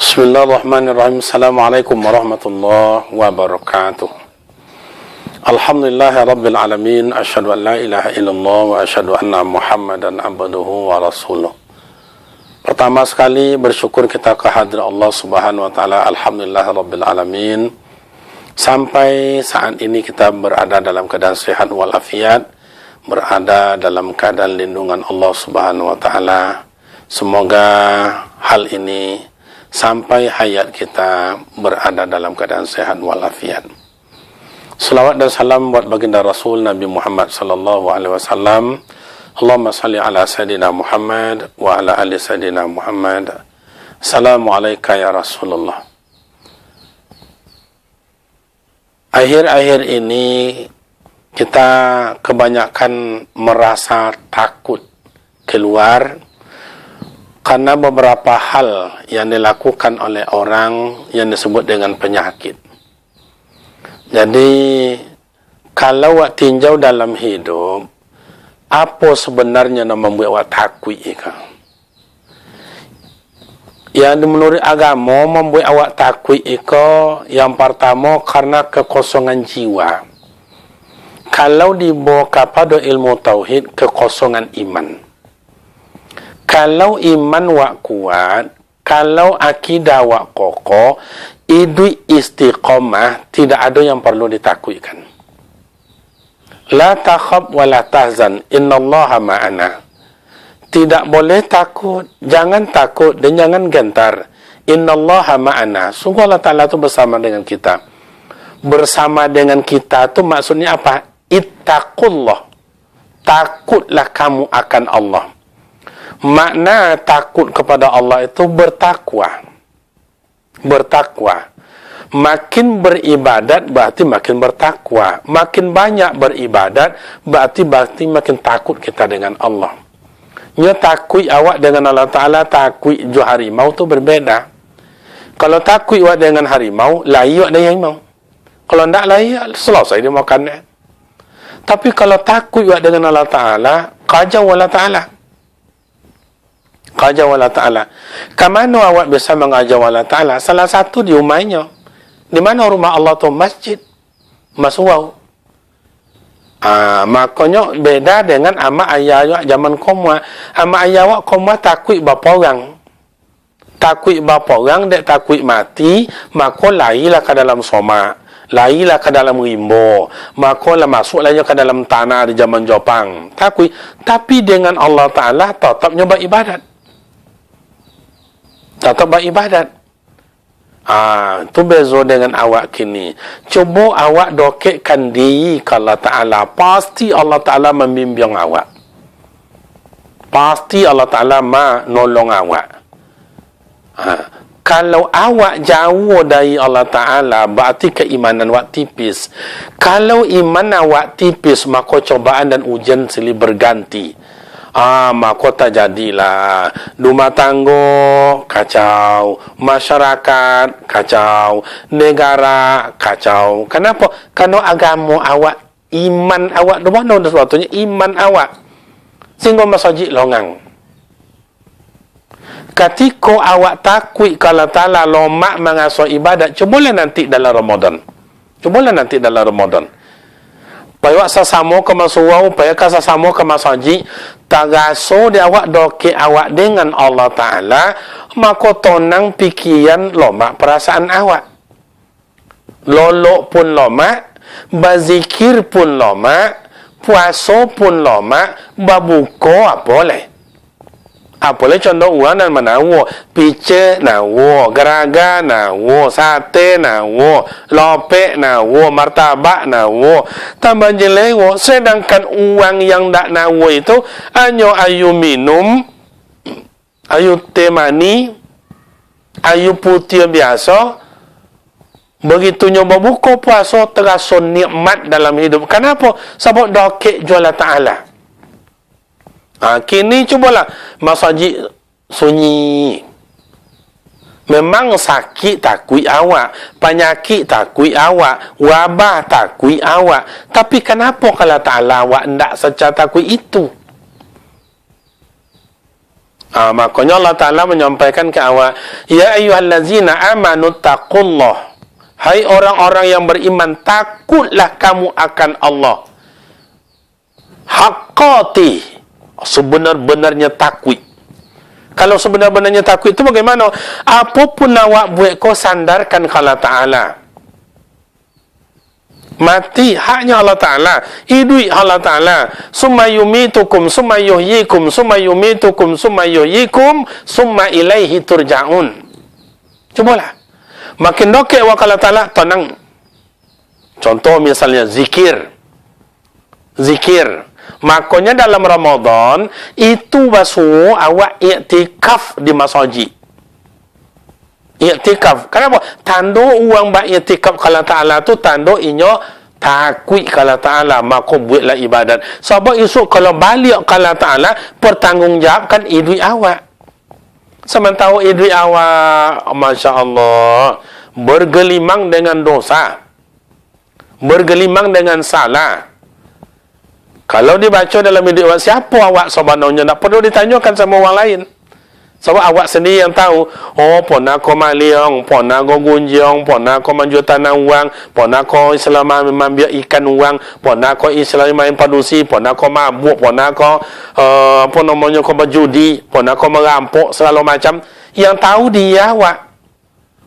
Bismillahirrahmanirrahim. Assalamualaikum warahmatullahi wabarakatuh. Alhamdulillahi rabbil alamin. Asyhadu an la ilaha illallah wa asyhadu anna Muhammadan abduhu wa rasuluh. Pertama sekali bersyukur kita kehadirat Allah Subhanahu wa taala. Alhamdulillahi rabbil alamin. Sampai saat ini kita berada dalam keadaan sehat walafiat, berada dalam keadaan lindungan Allah Subhanahu wa taala. Semoga hal ini sampai hayat kita berada dalam keadaan sehat walafiat. Salawat dan salam buat baginda Rasul Nabi Muhammad sallallahu alaihi wasallam. Allahumma salli ala sayidina Muhammad wa ala ali sayidina Muhammad. Assalamualaikum ya Rasulullah. Akhir-akhir ini kita kebanyakan merasa takut keluar karena beberapa hal yang dilakukan oleh orang yang disebut dengan penyakit. Jadi, kalau awak tinjau dalam hidup, apa sebenarnya yang membuat awak takut itu? Yang menurut agama membuat awak takut itu, yang pertama karena kekosongan jiwa. Kalau dibawa kepada ilmu tauhid, kekosongan iman. Kalau iman wak kuat, kalau akidah wak kokoh, hidup istiqomah, tidak ada yang perlu ditakutkan. La takhab wa la tahzan, innallaha ma'ana. Tidak boleh takut, jangan takut dan jangan gentar. Innallaha ma'ana. Sungguh Allah Ta'ala itu bersama dengan kita. Bersama dengan kita itu maksudnya apa? Ittaqullah. Takutlah kamu akan Allah. Makna takut kepada Allah itu bertakwa. Bertakwa. Makin beribadat berarti makin bertakwa. Makin banyak beribadat berarti makin takut kita dengan Allah. Nya takut awak dengan Allah Ta'ala, takut jo harimau itu berbeda. Kalau takut awak dengan harimau, layu dengan harimau. Kalau tidak layu, selesai dia makannya. Tapi kalau takut awak dengan Allah Ta'ala, kajau Allah Ta'ala. Qajar Allah Ta'ala. Kamana awak bisa mengajar Allah Ta'ala? Salah satu di rumahnya. Di mana rumah Allah tu? Masjid. Maswau. Makanya beda dengan ama ayah awak zaman koma. Ama ayah awak koma takut bapa orang. Takut bapa orang, dek takut mati, maka larilah ke dalam soma. Larilah ke dalam rimbo. Maka lah masuklah ke dalam tanah di zaman Jepang. Takut. Tapi dengan Allah Ta'ala tetap nyoba ibadat. Tetap beribadat. Itu beza dengan awak kini. Cuba awak dokekkan diri ke Allah Ta'ala. Pasti Allah Ta'ala membimbing awak. Pasti Allah Ta'ala menolong awak. Kalau awak jauh dari Allah Ta'ala, berarti keimanan awak tipis. Kalau iman awak tipis, maka cobaan dan ujian silih berganti. Maka tak jadilah. Rumah tangga kacau, masyarakat kacau, negara kacau. Kenapa? Karena agama awak, iman awak, di mana sesuatunya iman awak. Sehingga masjid longang. Ketika awak takut kalau Ta'ala lomak mengasuh ibadat, cubalah nanti dalam Ramadan. Cubalah nanti dalam Ramadan. Payah sesama ke masawau, payah sesama ke masjid, tagaso di awak doke awak dengan Allah Ta'ala, maka tonang pikiran lomak perasaan awak. Lolok pun lomak, bazikir pun lomak, puasa pun lomak, babuko apa boleh. Boleh contoh uang dan menawo, pice nawo, geraga nawo, sate nawo, lope nawo, martabak nawo, tambah jelewo. Sedangkan uang yang tak nawo itu hanya ayu minum, ayu teh mani, ayu putih biasa. Begitu nyoba buka puasa terasa nikmat dalam hidup. Kenapa? Sebab dokek jual Ta'ala. Kini cubalah masjid sunyi. Memang sakit takui awak, penyakit takui awak, wabah takui awak. Tapi kenapa kalau Ta'ala awak tidak secara takui itu? Makanya Allah Ta'ala menyampaikan ke awak, ya ayyuhallazina amanu taqullah. Hai orang-orang yang beriman, takutlah kamu akan Allah. Haqqati, sebenar-benarnya takut. Kalau sebenar-benarnya takut itu bagaimana? Apapun awak buat, kau sandarkan ke Allah Ta'ala. Mati haknya Allah Ta'ala, hidup Allah Ta'ala. Summa yumitukum, summa yuhyikum, summa yumitukum, summa yuhyikum, summa ilaihi turja'un. Cubalah. Makin dokek wa Allah Ta'ala, tenang. Contoh misalnya zikir. Zikir. Makanya dalam Ramadan, itu basuh awak iktikaf di masjid. Iktikaf. Kenapa? Tanda uang bak iktikaf kalau Ta'ala tu tanda inyo takut kalau Ta'ala, maka buatlah ibadat. Sebab esok kalau balik kalau Ta'ala, pertanggungjawabkan hidup awak. Sementara hidup awak, Masya Allah, bergelimang dengan dosa, bergelimang dengan salah. Kalau dibaca dalam hidup awak, siapa awak sebenarnya? Tak perlu ditanyakan sama orang lain. Sebab awak sendiri yang tahu. Oh, pernah kau maliang, pernah kau gunjang, pernah kau manjur tanah uang, pernah kau Islam ambil ikan uang, pernah kau Islam main padusi, pernah kau mabuk, pernah kau kau berjudi, pernah kau merampok, segala macam. Yang tahu dia awak.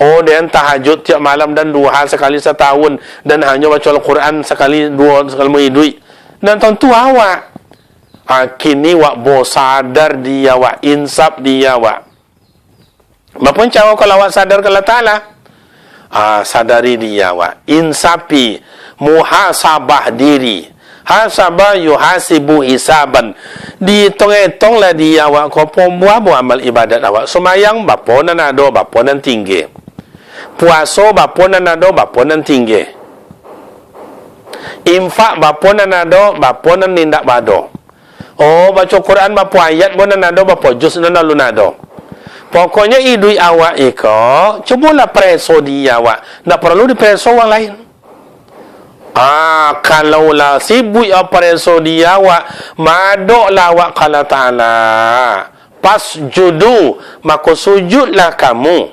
Oh, dia tahajud tiap malam dan duha sekali setahun, dan hanya baca Al-Quran sekali hidup. Dan tentu awak kini wak bo sadar dia wak, insaf dia wak. Bapun cara kalau awak sadar kalau Ta'ala, sadari dia wak, insapi, muhasabah diri. Hasabah yuhasibu hisaban. Dihitung-hitunglah dia wak, kau buat amal ibadat awak. Semayang baponan ada, baponan tinggi. Puasa baponan ada, baponan tinggi. Infak baponan ada, baponan nindak bado. Oh, baca Quran bapa ayat pun ada, bapa juz lalu ada. Pokoknya hidup awak iko, cubalah preso dia awak. Tak perlu dipreso orang lain. Kalaulah sibuk preso dia awak, madoklah awak kala Ta'ala. Pas judu, maka sujudlah kamu.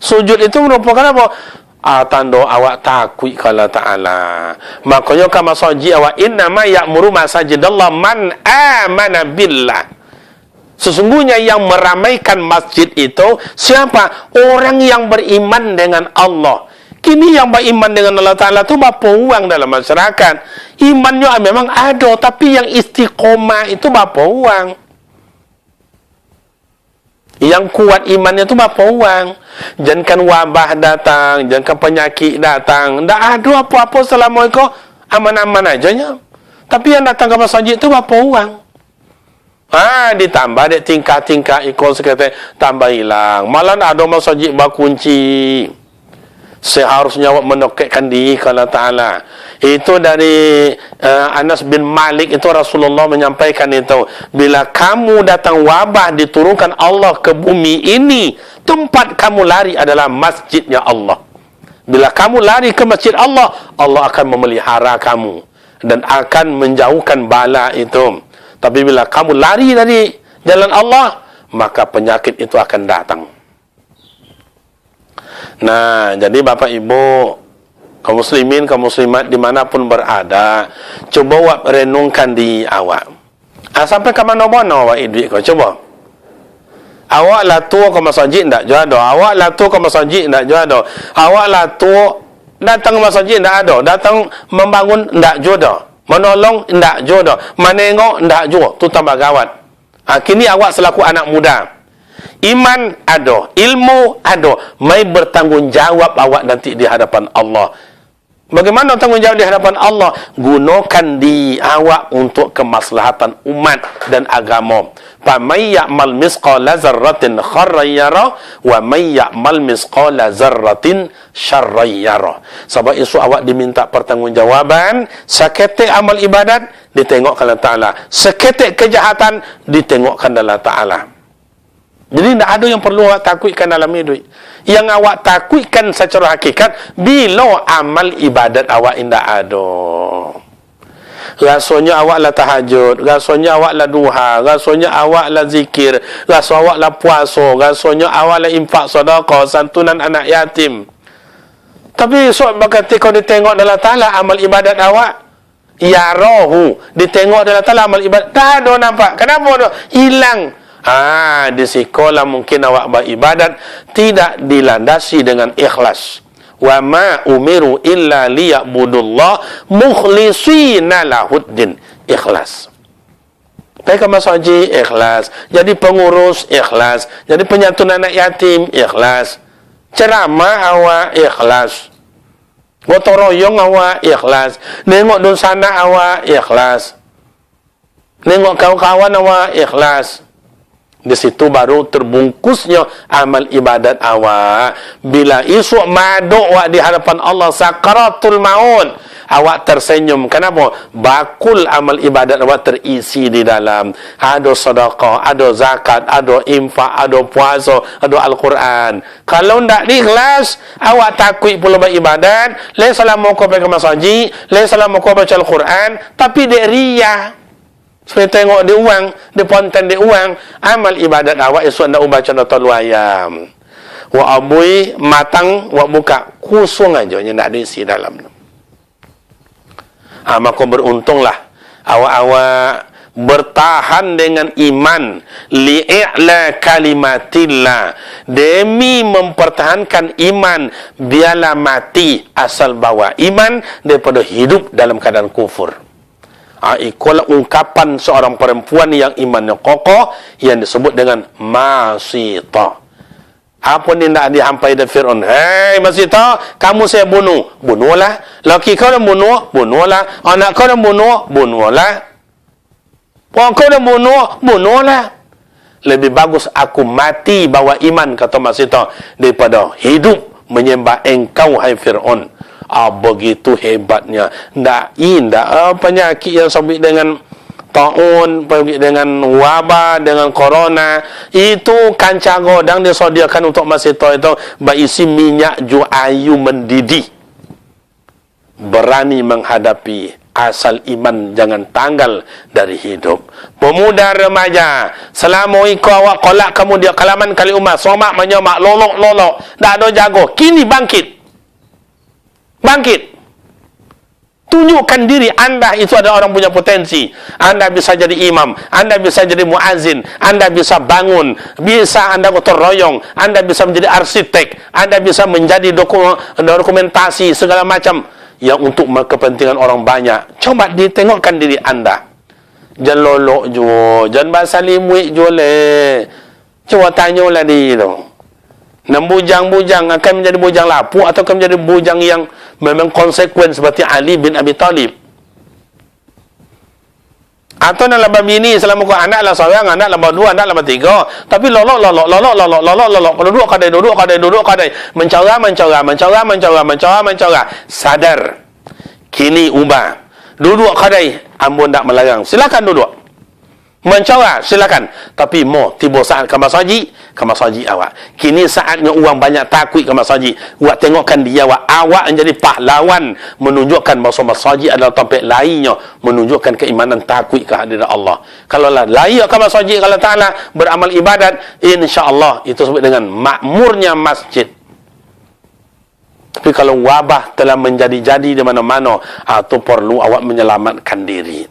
Sujud itu merupakan apa? Tanda awak takut kalau Ta'ala. Makanya kama saji awak innama ya'muru masajidallah man amana billah. Sesungguhnya yang meramaikan masjid itu siapa? Orang yang beriman dengan Allah. Kini yang beriman dengan Allah Ta'ala itu berapa uang dalam masyarakat? Imannya memang ada, tapi yang istiqomah itu berapa uang? Yang kuat imannya itu berapa uang? Jangan wabah datang, jangan penyakit datang, tak ada apa-apa selama itu aman-aman aja. Tapi yang datang ke masjid itu berapa uang? Ditambah dek tingkah-tingkah ikut sekata tambah hilang. Malah ada masjid berkunci. Seharusnya awak menokekkan diri kepada Ta'ala. Itu dari Anas bin Malik, itu Rasulullah menyampaikan itu. Bila kamu datang wabah diturunkan Allah ke bumi ini, tempat kamu lari adalah masjidnya Allah. Bila kamu lari ke masjid Allah, Allah akan memelihara kamu dan akan menjauhkan bala itu. Tapi bila kamu lari dari jalan Allah, maka penyakit itu akan datang. Nah, jadi Bapak Ibu, kaum muslimin, kaum muslimat dimanapun berada, coba awak renungkan di awak. Sampai ke mana-mana awak hidup kau, coba. Awak lah tua ke masjid tak jual. Awak lah tua ke masjid tak jual. Awak lah tua datang ke masjid tak ada. Datang membangun tak jual. Menolong tak jual. Menengok tak jual. Tu tambah gawat. Kini awak selaku anak muda, iman ada, ilmu ada, mai bertanggungjawab awak nanti di hadapan Allah. Bagaimana tanggungjawab di hadapan Allah? Gunakan di awak untuk kemaslahatan umat dan agama. Fa may ya'mal misqala dzarratin khairan yara wa may ya'mal misqala dzarratin syarran yara. Sebab isu awak diminta pertanggungjawaban, seketik amal ibadat ditengokkan Allah Ta'ala, seketik kejahatan ditengokkan Allah Ta'ala. Jadi tidak ada yang perlu awak takutkan dalam hidup. Yang awak takutkan secara hakikat bila amal ibadat awak tidak ada. Rasanya awak lah tahajud, rasanya awak lah duha, rasanya awak lah zikir, rasanya awak lah puasa, rasanya awak lah infak sedekah, santunan anak yatim. Tapi esok ketika ditengok dalam Ta'ala amal ibadat awak, ya rohu, ditengok dalam Ta'ala amal ibadat, tak ada nampak. Kenapa ada? Hilang. Di sekolah mungkin awak beribadat tidak dilandasi dengan ikhlas. Wa ma umiru illa liya'budullah mukhlishina lahuddin. Ikhlas. Pergi ke masjid, ikhlas. Jadi pengurus, ikhlas. Jadi penyantun anak yatim, ikhlas. Ceramah awak, ikhlas. Gotong royong awak, ikhlas. Nengok dosana awak, ikhlas. Nengok kawan-kawan awak, ikhlas. Di situ baru terbungkusnya amal ibadat awak. Bila esok maduk awak di hadapan Allah sakaratul maut, awak tersenyum. Kenapa? Bakul amal ibadat awak terisi di dalam. Ada sedekah, ada zakat, ada infak, ada puasa, ada Al-Quran. Kalau tidak ikhlas, awak takut pula beribadat, lain salah mau kau pergi ke masjid, lain salah mau kau baca Al-Quran, tapi dia riyah. Supaya tengok dia uang, dia ponten dia uang, amal ibadat awak esok nak baca notol ayam. Wa abui matang, wa buka kosong aja, nak ada isi dalam. Maka beruntunglah awak-awak bertahan dengan iman li'a'la kalimatillah, demi mempertahankan iman biarlah mati asal bawa iman daripada hidup dalam keadaan kufur. Ikulah ungkapan seorang perempuan yang imannya kokoh yang disebut dengan Masita. Apa ni nak dihampai dari Fir'aun? Hei Masita, kamu saya bunuh. Bunuhlah. Laki kau dah bunuh, bunuhlah. Anak kau dah bunuh, bunuhlah. Orang kau dah bunuh, bunuhlah. Lebih bagus aku mati bawa iman, kata Masita, daripada hidup menyembah engkau, hai Fir'aun. Begitu hebatnya. Indah penyakit yang sampai dengan taun, pergi dengan wabah, dengan corona, itu kancah godang disediakan untuk Masita itu berisi minyak ju ayu mendidih. Berani menghadapi, asal iman jangan tanggal dari hidup. Pemuda remaja, selama ikut awak kolak kamu dia kalaman kali umat, somak menyomak, lolok, tak ada jago, kini bangkit. Bangkit. Tunjukkan diri anda itu ada orang punya potensi. Anda bisa jadi imam, anda bisa jadi muazzin, anda bisa bangun, bisa anda gotong royong, anda bisa menjadi arsitek, anda bisa menjadi dokumentasi segala macam yang untuk kepentingan orang banyak. Coba ditengokkan diri anda. Jangan lolok jo, jangan bahasa limwik jo le. Coba tanyalah dia tu. Dan bujang-bujang akan menjadi bujang lapuk atau akan menjadi bujang yang memang konsekuen seperti Ali bin Abi Talib. Atau nak labah bini selama kau anak lah seorang, anak labah dua, anak labah tiga. Tapi lolok. Kalau duduk kadai. Mencora. Sadar. Kini ubah. Duduk kadai. Ambon tak melarang. Silakan duduk. Mencora, silakan. Tapi tiba saat ke masjid awak. Kini saatnya orang banyak takut ke masjid. Awak tengokkan dia awak menjadi pahlawan, menunjukkan bahawa masjid adalah tempat lainnya, menunjukkan keimanan takut kehadiran Allah. Kalau lah layak ke masjid kalau Ta'ala beramal ibadat, insya-Allah itu sebut dengan makmurnya masjid. Tapi kalau wabah telah menjadi-jadi di mana-mana, itu perlu awak menyelamatkan diri.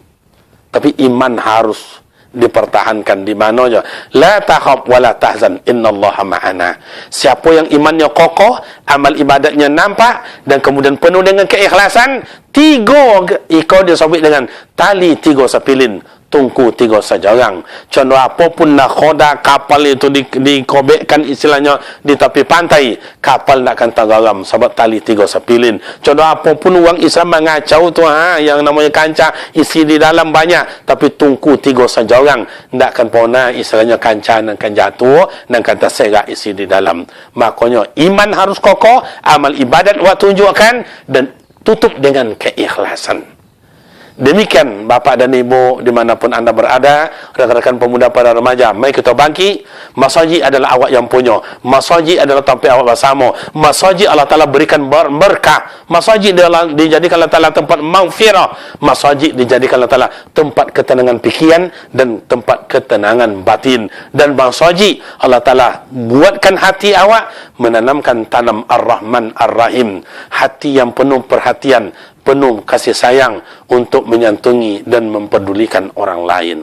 Tapi iman harus dipertahankan di mana saja. La takhaf wa la tahzan, innallaha ma'ana. Siapa yang imannya kokoh, amal ibadatnya nampak dan kemudian penuh dengan keikhlasan, tiga ikut disebut dengan tali tiga sapilin, tungku tiga sajarang. Contoh apapun nakhoda kapal itu dikobekkan istilahnya di tepi pantai, kapal tak akan tenggelam sebab tali tiga sapilin. Contoh apapun orang Islam mengacau tu yang namanya kancah isi di dalam banyak, tapi tungku tiga sajarang, tak akan pernah istilahnya kancah akan jatuh dan akan terserak isi di dalam. Makanya iman harus kokoh, amal ibadat awak tunjukkan dan tutup dengan keikhlasan. Demikian Bapak dan Ibu dimanapun anda berada, rekan-rekan pemuda pada remaja, mari kita bangkit. Masjid adalah awak yang punya. Masjid adalah tempat awak bersama. Masjid Allah Ta'ala berikan berkah. Masjid dijadikan Allah Ta'ala tempat maghfirah. Masjid dijadikan Allah Ta'ala tempat ketenangan fikiran dan tempat ketenangan batin. Dan masjid Allah Ta'ala buatkan hati awak menanamkan tanam Ar-Rahman Ar-Rahim, hati yang penuh perhatian, penuh kasih sayang untuk menyantungi dan mempedulikan orang lain.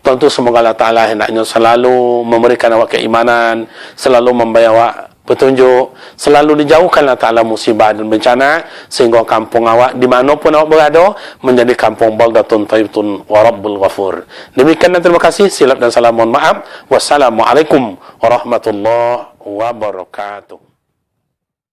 Tentu semoga Allah Ta'ala hendaknya selalu memberikan awak keimanan, selalu memberi awak petunjuk, selalu dijauhkan Allah Ta'ala musibah dan bencana, sehingga kampung awak dimanapun awak berada menjadi kampung baldatun thayyibun wa rabbul ghafur. Demikian dan terima kasih. Silap dan salam mohon maaf. Wassalamualaikum warahmatullahi wabarakatuh.